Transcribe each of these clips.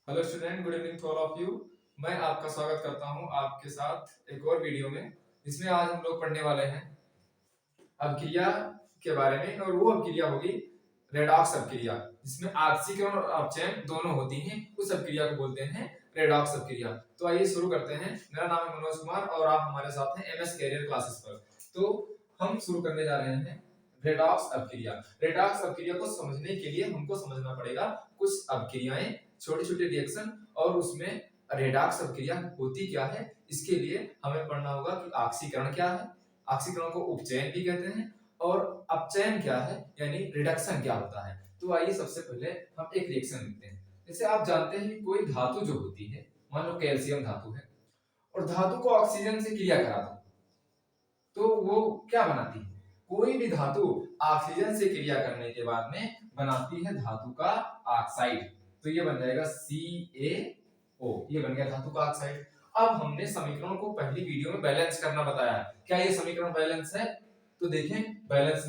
Hello student, good evening to all of you. मैं आपका स्वागत करता हूं आपके साथ एक और वीडियो में। इसमें आज हम लोग पढ़ने वाले हैं अभिक्रिया के बारे में, और वो अभिक्रिया होगी रेडॉक्स अभिक्रिया, जिसमें ऑक्सीकरण और अपचयन दोनों होती हैं। उस अभिक्रिया को बोलते हैं रेडॉक्स अभिक्रिया। तो आइए शुरू करते हैं। मेरा नाम है मनोज कुमार और आप हमारे साथ हैं एमएस कैरियर क्लासेस पर। तो हम शुरू करने जा रहे हैं रेडॉक्स अभिक्रिया। रेडॉक्स अभिक्रिया को समझने के लिए हमको समझना पड़ेगा कुछ अभिक्रियाएं, छोटे छोटे रिएक्शन, और उसमें रेडॉक्स अभिक्रिया होती क्या है। इसके लिए हमें पढ़ना होगा कि ऑक्सीकरण क्या है, ऑक्सीकरण को उपचयन भी कहते हैं, और अपचयन क्या है यानी रिडक्शन क्या होता है। तो आइए सबसे पहले हम एक रिएक्शन लिखते हैं। जैसे आप जानते हैं कि कोई धातु जो होती है, मान लो कैल्शियम धातु है, और धातु को ऑक्सीजन से क्रिया करा दो तो वो क्या बनाती है। कोई भी धातु ऑक्सीजन से क्रिया करने के बाद में बनाती है धातु का ऑक्साइड। तो ये बन जाएगा CaO, ये बन गया धातु का ऑक्साइड। अब हमने समीकरण को पहली वीडियो में बैलेंस करना बताया। क्या ये समीकरण बैलेंस है? तो देखें बैलेंस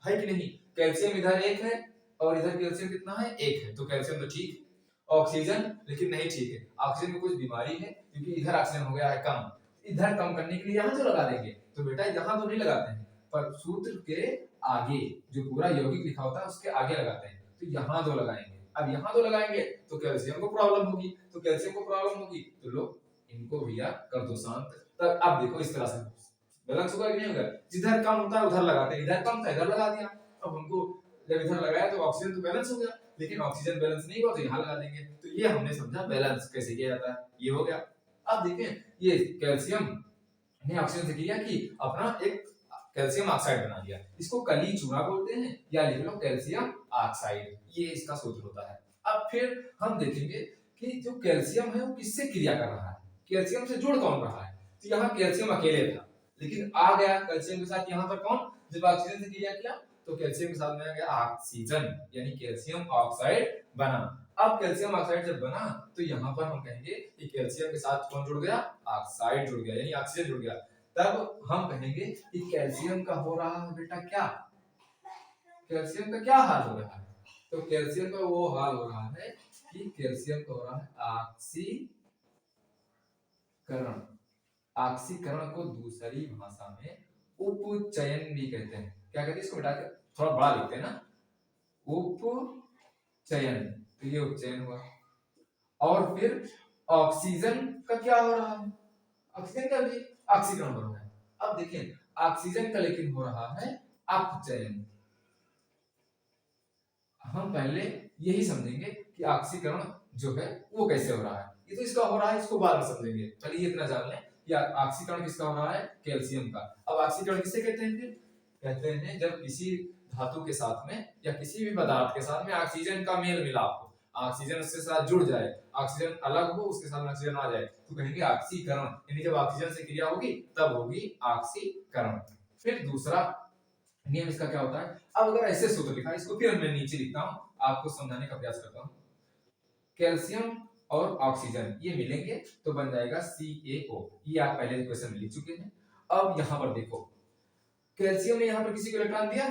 है कि नहीं। कैल्शियम इधर एक है और इधर कैल्शियम कितना है, एक है, तो कैल्शियम तो ठीक। ऑक्सीजन लेकिन नहीं ठीक है, ऑक्सीजन में कुछ बीमारी है क्योंकि इधर ऑक्सीजन हो गया है कम। इधर कम करने के लिए यहाँ तो लगा देंगे, तो बेटा यहाँ तो नहीं लगाते हैं, पर सूत्र के आगे जो पूरा यौगिक लिखा होता है उसके आगे लगाते हैं। तो यहाँ दो लगाएंगे। अब यहाँ दो लगाएंगे तो कैल्शियम को प्रॉब्लम होगी, तो कैल्शियम को प्रॉब्लम होगी तो लोग इनको भैया कर दो शांत। तब अब देखो इस तरह से बैलेंस होगा कि नहीं होगा। जिधर कम होता है उधर लगाते हैं, इधर कम था इधर लगा दिया। अब हमको जब इधर लगाया तो ऑक्सीजन तो बैलेंस हो गया, लेकिन ऑक्सीजन बैलेंस नहीं हुआ तो यहाँ लगा देंगे। तो ये हमने समझा बैलेंस कैसे किया जाता है, ये हो गया। अब देखें ये कैल्शियम ने ऑक्सीजन से क्रिया की, अपना एक कैल्शियम ऑक्साइड बना दिया। इसको कली चूरा बोलते हैं या लिख लो कैल्शियम ऑक्साइड, ये इसका सूत्र होता है। अब फिर हम देखेंगे कि जो कैल्शियम है वो किससे क्रिया कर रहा है, कैल्शियम से जुड़ कौन रहा है। तो यहाँ कैल्शियम अकेले था, लेकिन आ गया कैल्शियम के साथ यहाँ पर कौन, जब ऑक्सीजन से क्रिया किया तो कैल्शियम के साथ में आ गया ऑक्सीजन, यानी कैल्शियम ऑक्साइड बना। अब कैल्शियम ऑक्साइड जब बना तो यहाँ पर हम कहेंगे कि कैल्शियम के साथ कौन जुड़ गया, ऑक्साइड जुड़ गया, यानी ऑक्सीजन जुड़ गया। तब हम कहेंगे कि कैल्शियम का हो रहा है बेटा क्या, कैल्शियम का क्या हाल हो रहा है। तो कैल्शियम का वो हाल हो रहा है कि कैल्शियम का हो रहा है ऑक्सीकरण। ऑक्सीकरण को दूसरी भाषा में उपचयन भी कहते हैं। क्या कहते हैं इसको, बेटा थोड़ा बड़ा लिखते हैं ना, उपचयन। तो ये उपचयन हुआ। और फिर ऑक्सीजन का क्या हो रहा है, ऑक्सीजन का भी ऑक्सीकरण हो रहा है। अब देखिए ऑक्सीजन का लेकिन हो रहा है अपचयन। हम पहले यही समझेंगे कि ऑक्सीकरण जो है वो कैसे हो रहा है। ये तो इसका हो रहा है, इसको बाद में समझेंगे, पहले ये इतना जान लें कि ऑक्सीकरण किसका हो रहा है, कैल्शियम का। अब ऑक्सीकरण किसे कहते हैं, फिर कहते हैं जब किसी धातु के साथ में या किसी भी पदार्थ के साथ में ऑक्सीजन का मेल मिलाप हो, ऑक्सीजन उसके साथ जुड़ जाए, ऑक्सीजन अलग हो उसके साथ में ऑक्सीजन आ जाए, तो कहेंगे ऑक्सीकरण। यानी जब ऑक्सीजन से क्रिया होगी तब होगी ऑक्सीकरण। फिर दूसरा नियम इसका क्या होता है। अब अगर ऐसे सूत्र लिखा है, इसको फिर मैं नीचे लिखता हूं, आपको समझाने का प्रयास करता हूं। कैल्शियम और ऑक्सीजन ये मिलेंगे तो बन जाएगा CaO, ये आप पहले क्वेश्चन में लिख चुके हैं। अब यहां पर देखो कैल्शियम ने यहां पर किसी को इलेक्ट्रॉन दिया,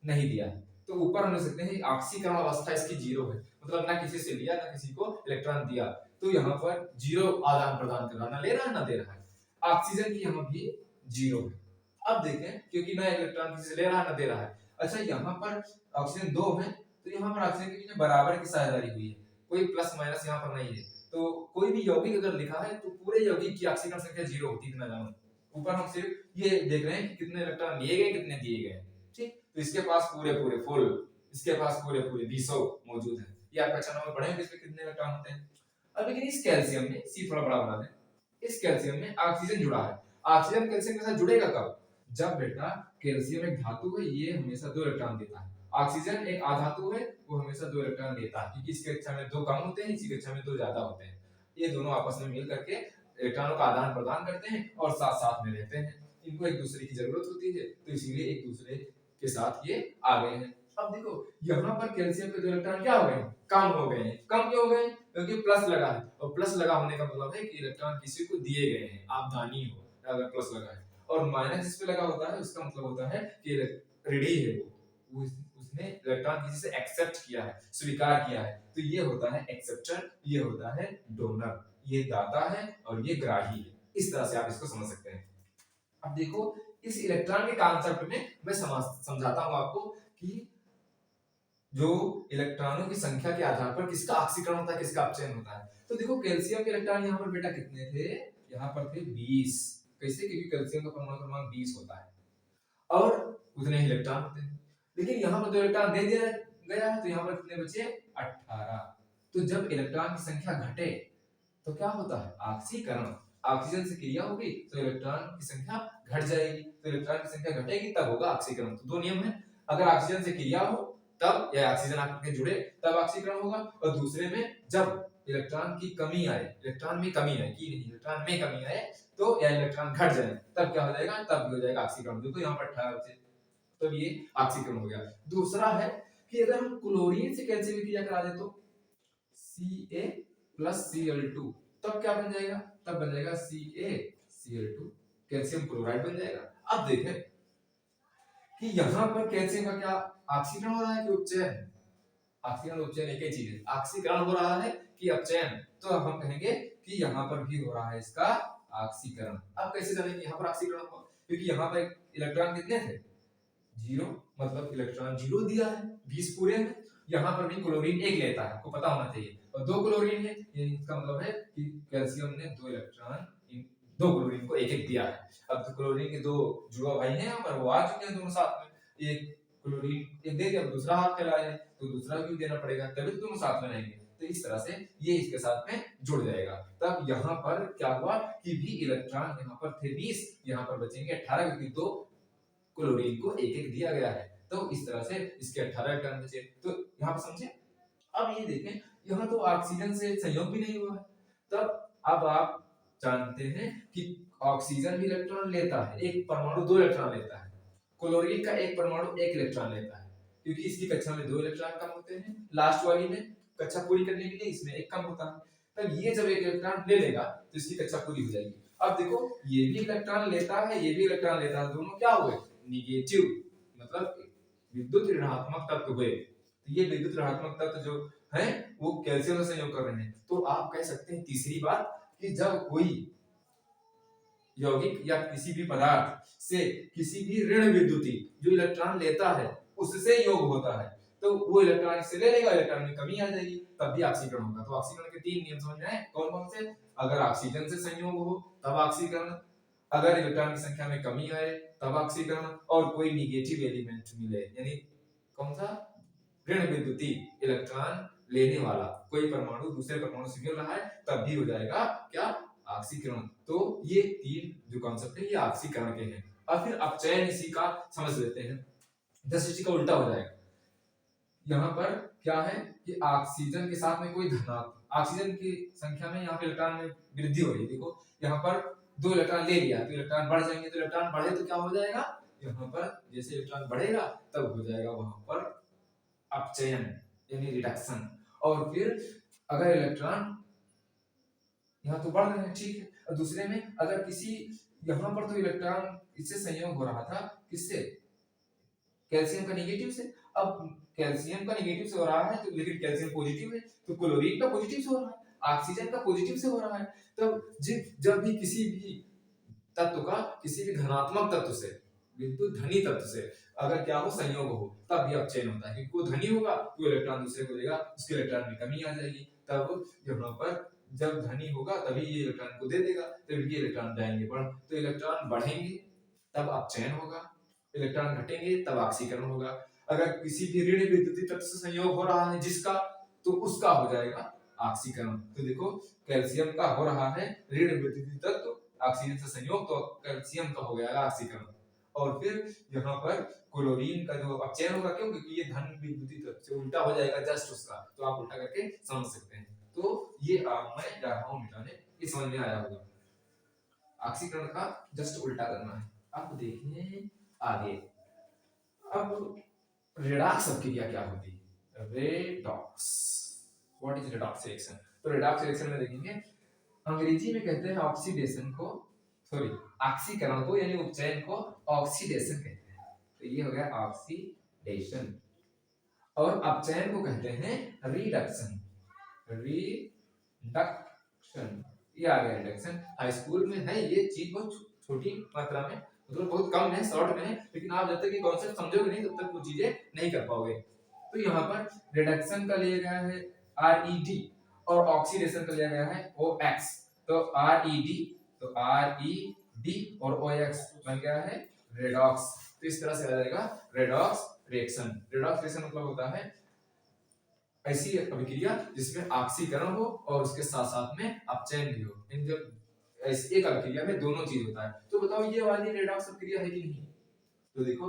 नहीं दिया, तो ऊपर हम लिख सकते हैं ऑक्सीकरण अवस्था इसकी जीरो है, मतलब ना किसी से लिया ना किसी को इलेक्ट्रॉन दिया, तो यहाँ पर जीरो आदान प्रदान कर रहा है, ना ले रहा है ना दे रहा है। ऑक्सीजन की यहाँ भी जीरो है। अब देखें क्योंकि ना इलेक्ट्रॉन किसी से ले रहा है ना दे रहा है। अच्छा यहाँ पर ऑक्सीजन दो है तो यहाँ पर ऑक्सीजन के बीच में बराबर की साझेदारी हुई है, कोई प्लस माइनस यहाँ पर नहीं है। तो कोई भी यौगिक अगर लिखा है तो पूरे यौगिक की ऑक्सीजन संख्या जीरो होती है, इतना जानो। ऊपर हम सिर्फ ये देख रहे हैं कि कितने इलेक्ट्रॉन लिए गए कितने दिए गए, ठीक। तो इसके पास पूरे पूरे फुल, इसके पास पूरे पूरे 20 मौजूद है। ये आप कक्षा 9 में पढ़ेंगे इसमें कितने इलेक्ट्रॉन होते हैं। अब लेकिन इस कैल्शियम में सी थोड़ा बड़ा बना दें, इस कैल्शियम में ऑक्सीजन जुड़ा है। ऑक्सीजन कैल्शियम के साथ जुड़ेगा कब, जब बेटा कैल्शियम एक धातु है, ये हमेशा 2 इलेक्ट्रॉन देता है। ऑक्सीजन एक अधातु है, वो हमेशा 2 इलेक्ट्रॉन देता है, क्योंकि इसके कक्षा में 2 कम होते हैं, इसी कक्षा में 2 ज्यादा होते हैं। ये दोनों आपस में मिल करके इलेक्ट्रॉनों का आदान प्रदान करते हैं और साथ साथ में रहते हैं। इनको एक दूसरे की जरूरत होती है, तो इसीलिए एक दूसरे के साथ ये आ गए हैं। अब देखो यहाँ पर कैल्शियम के 2 इलेक्ट्रॉन क्या हो गए, कम हो गए हैं। कम क्यों हो गए, क्योंकि प्लस लगा है, और प्लस लगा होने का मतलब है कि इलेक्ट्रॉन किसी को दिए गए हैं, आप दानी हो अगर प्लस लगा है। और माइनस जिस पे लगा होता है उसका मतलब होता है कि रेडी है, वो उस उसने इलेक्ट्रॉन किसी से एक्सेप्ट किया है, स्वीकार किया है, तो ये होता है एक्सेप्टर, ये होता है डोनर, ये दाता है और ये ग्राही है। इस तरह से आप इसको समझ सकते हैं। अब देखो इस इलेक्ट्रॉन के कॉन्सेप्ट में मैं समझाता हूं आपको कि जो इलेक्ट्रॉनों की संख्या के आधार पर किसका ऑक्सीकरण होता है, किसका अपचयन होता है। तो देखो कैल्शियम के इलेक्ट्रॉन यहाँ पर बेटा कितने थे, यहाँ पर थे 20। कैसे, क्योंकि कैल्शियम का परमाणु क्रमांक 20 होता है और उतने ही इलेक्ट्रॉन होते हैं। लेकिन यहाँ पर 2 इलेक्ट्रॉन दे दिया गया है तो यहाँ पर कितने बचे, 18। तो जब इलेक्ट्रॉन की संख्या घटे तो क्या होता है, ऑक्सीकरण। ऑक्सीजन से क्रिया होगी तो इलेक्ट्रॉन की संख्या घट जाएगी, तो इलेक्ट्रॉन की संख्या घटेगी तब होगा ऑक्सीकरण। तो दो नियम है, अगर ऑक्सीजन से क्रिया हो तब या ऑक्सीजन आपके जुड़े तब ऑक्सीकरण होगा, और दूसरे में जब इलेक्ट्रॉन की कमी आए, इलेक्ट्रॉन में कमी आए कि नहीं, इलेक्ट्रॉन में कमी आए तो या इलेक्ट्रॉन घट जाए तब क्या हो जाएगा, तब भी हो जाएगा ऑक्सीकरण। देखो यहाँ पर 18 बचे तो ये ऑक्सीकरण हो गया। दूसरा है कि अगर हम क्लोरीन से कैल्शियम की क्रिया करा दे तो Ca+Cl2 तब क्या बन जाएगा, तब बन जाएगा CaCl2, कैल्शियम क्लोराइड बन जाएगा। अब देखें कि यहाँ पर कैल्शियम का क्या ऑक्सीकरण हो रहा है कि उपचयन, ऑक्सीकरण उपचयन एक ही चीज है, ऑक्सीकरण हो रहा है कि अपचयन, तो हम कहेंगे कि यहाँ पर भी हो रहा है इसका ऑक्सीकरण। अब कैसे जानेंगे यहाँ पर ऑक्सीकरण हुआ, क्योंकि यहाँ पर इलेक्ट्रॉन कितने थे, 0, मतलब इलेक्ट्रॉन 0 दिया है, 20 पूरे हैं। यहाँ पर भी क्लोरीन 1 लेता है, आपको पता होना चाहिए, और 2 क्लोरीन है, इसका मतलब है कि कैल्शियम ने 2 इलेक्ट्रॉन 2 क्लोरीन को 1-1 दिया है। अब तो क्लोरीन के 2 जुड़वा भाई हैं यहाँ पर, वो आ चुके हैं दोनों साथ में, एक क्लोरीन एक दे दिया, दूसरा हाथ फैला है तो दूसरा भी देना पड़ेगा, तभी तो दोनों साथ में रहेंगे। तो इस तरह से ये इसके साथ में जुड़ जाएगा। तब यहाँ पर क्या हुआ कि भी इलेक्ट्रॉन यहाँ पर थे 20, यहाँ पर बचेंगे 18, क्योंकि 2 क्लोरीन को 1-1 दिया गया है, तो इस तरह से इसके 18 इलेक्ट्रॉन बचे। तो यहाँ पर समझे। अब ये देखें यहाँ तो ऑक्सीजन से संयोग भी नहीं हुआ है, तब अब आप जानते हैं कि ऑक्सीजन भी इलेक्ट्रॉन लेता है, एक परमाणु 2 इलेक्ट्रॉन लेता है, क्लोरीन का एक परमाणु 1 इलेक्ट्रॉन लेता है, क्योंकि इसकी कक्षा में 2 इलेक्ट्रॉन कम होते हैं, लास्ट वाली में कक्षा पूरी करने के लिए इसमें एक कम होता है। तब ये जब एक इलेक्ट्रॉन ले लेगा तो इसकी कक्षा पूरी हो जाएगी। अब देखो ये भी इलेक्ट्रॉन लेता है, ये भी इलेक्ट्रॉन लेता है, दोनों क्या हुए, निगेटिव, मतलब विद्युत ऋणात्मक तत्व हुए। तो ये विद्युत ऋणात्मक तत्व जो है वो कैल्शियम से संयोग कर रहे हैं। तो आप कह सकते हैं तीसरी बात कि जब कोई यौगिक या किसी भी पदार्थ से किसी भी ऋण विद्युती जो इलेक्ट्रॉन लेता है उससे योग होता है, तो वो इलेक्ट्रॉन इससे ले लेगा, इलेक्ट्रॉन में कमी आ जाएगी, तब भी ऑक्सीकरण होगा। तो ऑक्सीकरण के 3 नियम समझ में आए, कौन कौन से, अगर ऑक्सीजन से संयोग हो तब ऑक्सीकरण, अगर इलेक्ट्रॉन की संख्या में कमी आए तब ऑक्सीकरण, और कोई निगेटिव एलिमेंट मिले, यानी कौन सा, ऋण विद्युती इलेक्ट्रॉन लेने वाला कोई परमाणु दूसरे परमाणु से मिल रहा है तब भी हो जाएगा क्या, ऑक्सीकरण। तो ये 3 जो कॉन्सेप्ट है ये ऑक्सीकरण के हैं। और फिर अपचयन इसी का समझ लेते हैं, जस्ट इसी का उल्टा हो जाएगा। यहाँ पर क्या है कि ऑक्सीजन के साथ में कोई धनात्मक, ऑक्सीजन की संख्या में यहाँ पे इलेक्ट्रॉन में वृद्धि हो रही है, देखो यहाँ पर 2 इलेक्ट्रॉन ले लिया तो इलेक्ट्रॉन बढ़ जाएंगे, तो इलेक्ट्रॉन बढ़े तो क्या हो जाएगा, यहाँ पर जैसे इलेक्ट्रॉन बढ़ेगा तब हो जाएगा वहां पर अपचयन यानी रिडक्शन। और फिर अगर इलेक्ट्रॉन यहाँ तो बढ़ रहे हैं ठीक है, और दूसरे में अगर किसी यहाँ पर तो इलेक्ट्रॉन इससे संयोग हो रहा था, किससे, कैल्शियम का नेगेटिव से। अब कैल्शियम का नेगेटिव से हो रहा है तो लेकिन कैल्शियम पॉजिटिव है, तो क्लोरीन का पॉजिटिव से हो रहा है, ऑक्सीजन का पॉजिटिव से हो रहा है। तो जब भी किसी भी तत्व का किसी भी धनात्मक तत्व से, बिल्कुल धनी तत्व से अगर क्या हो, संयोग हो, तब भी अपचयन होता है, क्योंकि वो धनी होगा तो इलेक्ट्रॉन दूसरे को देगा, उसके इलेक्ट्रॉन में कमी आ जाएगी। तब यहाँ पर जब धनी होगा तभी ये इलेक्ट्रॉन को दे देगा, तो ये इलेक्ट्रॉन जाएंगे बढ़, तो इलेक्ट्रॉन बढ़ेंगे तब अपचयन होगा, इलेक्ट्रॉन घटेंगे तब ऑक्सीकरण होगा। अगर किसी भी ऋण विद्युतीय तत्व से संयोग हो रहा है जिसका, तो उसका हो जाएगा ऑक्सीकरण। तो देखो कैल्शियम का हो रहा है ऋण विद्युतीय तत्व ऑक्सीजन से संयोग, तो कैल्शियम का हो गया ऑक्सीकरण। और फिर यहाँ पर क्लोरीन का जो अपचयन होगा, क्यों, क्योंकि ये धन विद्युतीय तत्व से उल्टा हो जाएगा जस्ट उसका, तो आप उल्टा करके समझ सकते हैं। तो ये मैं जा रहा हूँ मिटाने, ये समझ में आया होगा, ऑक्सीकरण का जस्ट उल्टा करना है। अब देखें आगे, अब रेडॉक्स अभिक्रिया क्या होती है, redox, what is redox reaction. तो रेडॉक्स रिएक्शन में देखेंगे, अंग्रेजी में कहते हैं ऑक्सीडेशन को, सॉरी ऑक्सीकरण को यानी उपचयन को ऑक्सीडेशन कहते हैं। तो ये हो गया ऑक्सीडेशन, और अपचयन को कहते हैं रिडक्शन। रिडक्शन, ये आ गया रिडक्शन। हाई स्कूल में है ये चीज बहुत छोटी मात्रा में, मतलब बहुत कम है, शॉर्ट में है, लेकिन आप जब तक ये कॉन्सेप्ट समझोगे नहीं तब तक वो चीजें नहीं कर पाओगे। तो यहाँ पर रिडक्शन का लिया गया है RED और ऑक्सीडेशन का लिया गया है OX। तो RED, तो RED और OX बन गया है रेडॉक्स। तो इस तरह से आ जाएगा रेडॉक्स रिएक्शन। रेडॉक्स रिएक्शन मतलब होता है ऐसी अभिक्रिया जिसमें ऑक्सीकरण हो और उसके साथ साथ में अपचयन भी हो। इन जब ऐसी एक अभिक्रिया में दोनों चीज होता है। तो बताओ ये वाली रेडॉक्स अभिक्रिया है कि नहीं? तो देखो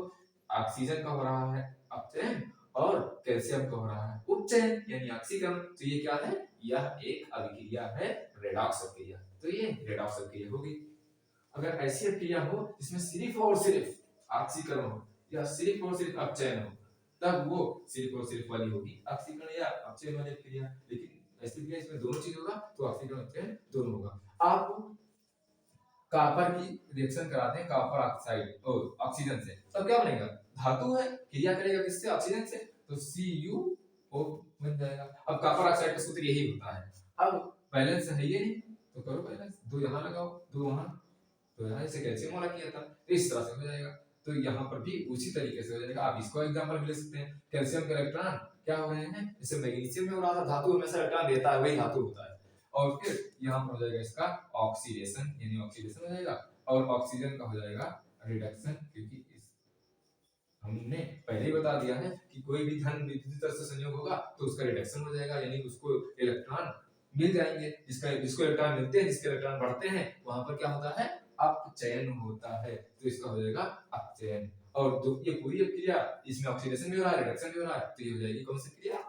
ऑक्सीजन का हो रहा है अपचयन और कैल्शियम का हो रहा है उपचयन यानी ऑक्सीकरण। तो ये क्या है? यह एक अभिक्रिया है रेडॉक्स अभिक्रिया। तो ये रेडॉक्स अभिक्रिया होगी। अगर ऐसी अभिक्रिया हो जिसमें सिर्फ और सिर्फ ऑक्सीकरण हो या सिर्फ और सिर्फ अपचयन हो, तब वो सिर्फ और सिर्फ वाली होगी ऑक्सीकरण या अपचयन वाली अभिक्रिया। लेकिन ऐसी अभिक्रिया इसमें दोनों चीज होगा तो ऑक्सीकरण अपचयन दोनों होगा। आप कॉपर की रिएक्शन कराते हैं कॉपर ऑक्साइड और ऑक्सीजन से, तब क्या बनेगा? धातु है, क्रिया करेगा किससे? ऑक्सीजन से, तो CuO बन जाएगा। अब कॉपर ऑक्साइड का सूत्र यही होता है। अब बैलेंस है ये नहीं तो करो बैलेंस, दो यहाँ लगाओ दो वहां, तो यहाँ इसे कैल्शियम वाला किया था तो इस तरह से हो जाएगा। तो यहाँ पर भी उसी तरीके से हो जाएगा। आप इसको एग्जांपल भी ले सकते हैं। कैल्शियम के इलेक्ट्रॉन क्या हो रहे हैं? जैसे मैग्नीशियम में हो रहा था, धातु हमेशा इलेक्ट्रॉन देता है, वही धातु होता है। और फिर यहाँ पर हो जाएगा इसका ऑक्सीडेशन यानी ऑक्सीडेशन हो जाएगा और ऑक्सीजन का हो जाएगा रिडक्शन, क्योंकि हमने पहले ही बता दिया है कि कोई भी धन विद्युत तरह से संयोग होगा तो उसका रिडक्शन हो जाएगा, यानी उसको इलेक्ट्रॉन मिल जाएंगे। जिसको इलेक्ट्रॉन मिलते हैं, जिसके इलेक्ट्रॉन बढ़ते हैं, वहां पर क्या होता है? अपचयन होता है। तो इसका हो जाएगा अपचयन। और जो ये पूरी क्रिया इसमें ऑक्सीडेशन भी हो रहा है, रिडक्शन भी हो रहा है, तो ये हो जाएगी कौन सी क्रिया?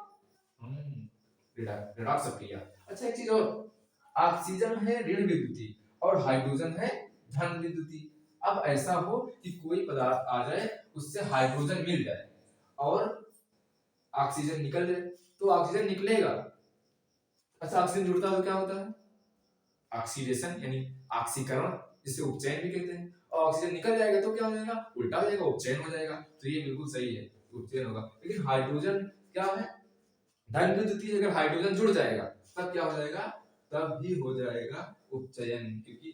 रिडॉक्स क्रिया। अच्छा एक चीज और, ऑक्सीजन है ऋण विद्युती और हाइड्रोजन है धन विद्युती। अब ऐसा हो कि कोई पदार्थ आ जाए, उससे हाइड्रोजन मिल जाए और ऑक्सीजन निकल जाए, तो ऑक्सीजन निकलेगा। अच्छा ऑक्सीजन जुड़ता है तो क्या होता है? ऑक्सीडेशन यानी ऑक्सीकरण, जिसे उपचयन भी कहते हैं। और ऑक्सीजन निकल जाएगा तो क्या हो जाएगा? उल्टा हो जाएगा, उपचयन हो जाएगा। तो ये बिल्कुल सही है, उपचयन होगा। लेकिन हाइड्रोजन क्या है? धन विद्युती। अगर हाइड्रोजन जुड़ जाएगा तब क्या हो जाएगा? तब भी हो जाएगा उपचयन, क्योंकि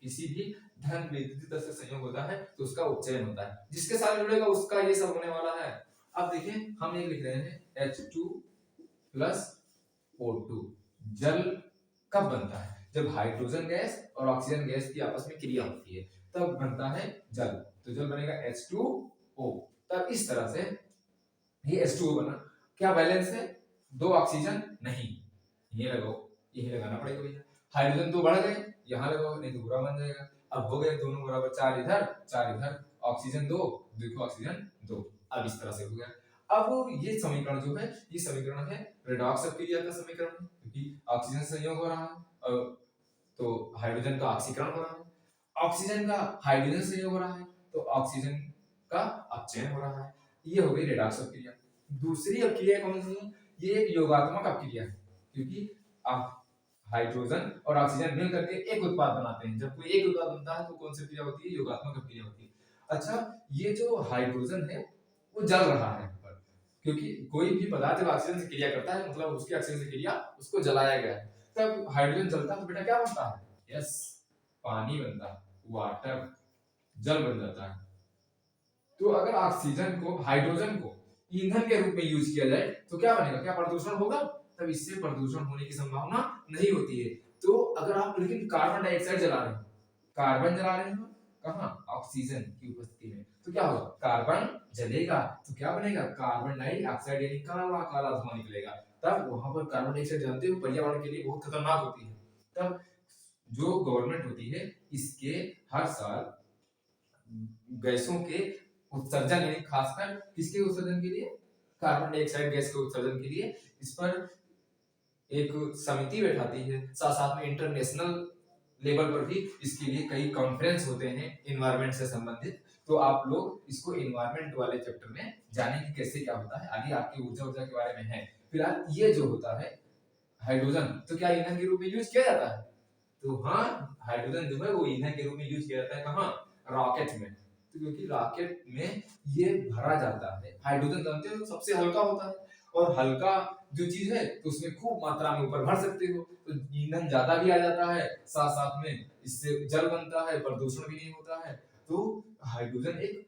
किसी भी धन विद्युत तरह से संयोग होता है तो उसका उपचयन होता है। जिसके साथ जुड़ेगा उसका ये सब होने वाला है। अब देखिए हम ये लिख रहे हैं H2 प्लस O2। जल कब बनता है? जब हाइड्रोजन गैस और ऑक्सीजन गैस की आपस में क्रिया होती है तब बनता है जल। तो जल बनेगा H2O। तब इस तरह से ये H2O बना। क्या बैलेंस है? दो ऑक्सीजन नहीं, ये लगाओ, यही लगाना पड़ेगा भैया। हाइड्रोजन दो बढ़ गए, यहाँ लगाओ, नहीं तो बुरा बन जाएगा। अब हो गए दोनों बराबर, चार इधर चार इधर, ऑक्सीजन दो, देखो ऑक्सीजन दो। अब इस तरह से हो गया। अब ये समीकरण जो है, ये समीकरण है रेडॉक्स अभिक्रिया का समीकरण है, क्योंकि ऑक्सीजन संयोग हो रहा है तो हाइड्रोजन का ऑक्सीकरण हो रहा है, ऑक्सीजन का हाइड्रोजन संयोग हो रहा है तो ऑक्सीजन का अपचयन हो रहा है। ये हो गई रेडॉक्स अभिक्रिया। दूसरी अभिक्रिया कौन सी है? ये एक योगात्मक अभिक्रिया है, क्योंकि आप हाइड्रोजन और ऑक्सीजन मिल करके एक उत्पाद बनाते हैं। जब कोई एक उत्पाद बनता है तो कौन सी क्रिया होती है? योगात्मक अभिक्रिया होती है। अच्छा ये जो हाइड्रोजन है वो जल रहा है ऊपर, क्योंकि कोई भी पदार्थ जब ऑक्सीजन से क्रिया करता है मतलब उसकी ऑक्सीजन से क्रिया, उसको जलाया गया है, तब हाइड्रोजन जलता है तो बेटा क्या बनता है? यस, पानी बनता है, वाटर, जल बन जाता है। तो अगर ऑक्सीजन को, हाइड्रोजन को ईंधन के रूप में यूज किया जाए तो क्या बनेगा? क्या प्रदूषण होगा? तब इससे प्रदूषण होने की संभावना नहीं होती है। तो अगर आप लेकिन कार्बन डाइऑक्साइड जला रहे हो, कार्बन जला रहे हो कहाँ? ऑक्सीजन की उपस्थिति में, तो क्या होगा? कार्बन जलेगा तो क्या बनेगा? कार्बन डाइऑक्साइड यानी काला काला धुआं निकलेगा। तब वहां पर कार्बन डाइऑक्साइड जानते हो पर्यावरण के लिए बहुत खतरनाक होती है। तब जो गवर्नमेंट होती है इसके हर साल गैसों के उत्सर्जन यानी खासकर किसके उत्सर्जन के लिए? कार्बन डाइऑक्साइड गैस के उत्सर्जन के लिए इस पर एक समिति बैठाती है। साथ साथ में इंटरनेशनल लेवल पर भी इसके लिए कई कॉन्फ्रेंस होते हैं एनवायरनमेंट से संबंधित। तो आप लोग इसको एनवायरनमेंट वाले चैप्टर में जानेंगे कैसे क्या होता है, आगे आपकी ऊर्जा के बारे में है। फिलहाल ये जो होता है हाइड्रोजन, तो क्या ईंधन के रूप में यूज किया जाता है? तो हाँ, हाइड्रोजन जो है वो ईंधन के रूप में यूज किया जाता है। कहाँ? रॉकेट में। तो क्योंकि रॉकेट में ये भरा जाता है। हाइड्रोजन जानते हो सबसे हल्का होता है, और हल्का जो चीज है तो उसमें खूब मात्रा में ऊपर भर सकते हो, तो ईंधन ज्यादा भी आ जाता है, साथ साथ में इससे जल बनता है, प्रदूषण भी नहीं होता है। तो हाइड्रोजन एक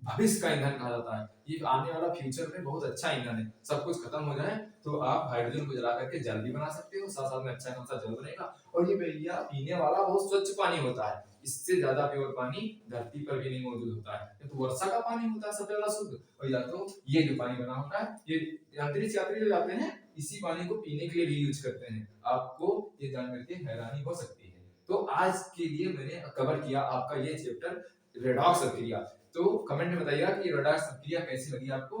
भविष्य का ईंधन कहा जाता है, ये आने वाला फ्यूचर में बहुत अच्छा ईंधन है। सब कुछ खत्म हो जाए तो आप हाइड्रोजन को जला करके जल भी बना सकते हो, साथ साथ में अच्छा खासा जल बनेगा। और ये भैया पीने वाला बहुत स्वच्छ पानी होता है, इससे ज्यादा प्योर पानी धरती पर भी नहीं मौजूद होता है। ये तो वर्षा का पानी होता है सबसे ज्यादा शुद्ध, और या तो ये जो पानी बना होता है ये अंतरिक्ष यात्री जो जाते हैं इसी पानी को पीने के लिए भी यूज करते हैं। आपको ये जान करके हैरानी हो सकती है। तो आज के लिए मैंने कवर किया आपका ये चैप्टर रेडॉक्स अभिक्रिया। तो कमेंट में बताइएगा कि रेडॉक्स अभिक्रिया कैसी लगी आपको।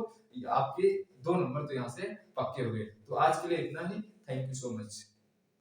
आपके 2 नंबर तो यहाँ से पक्के हो गए। तो आज के लिए इतना ही। Thank you so much.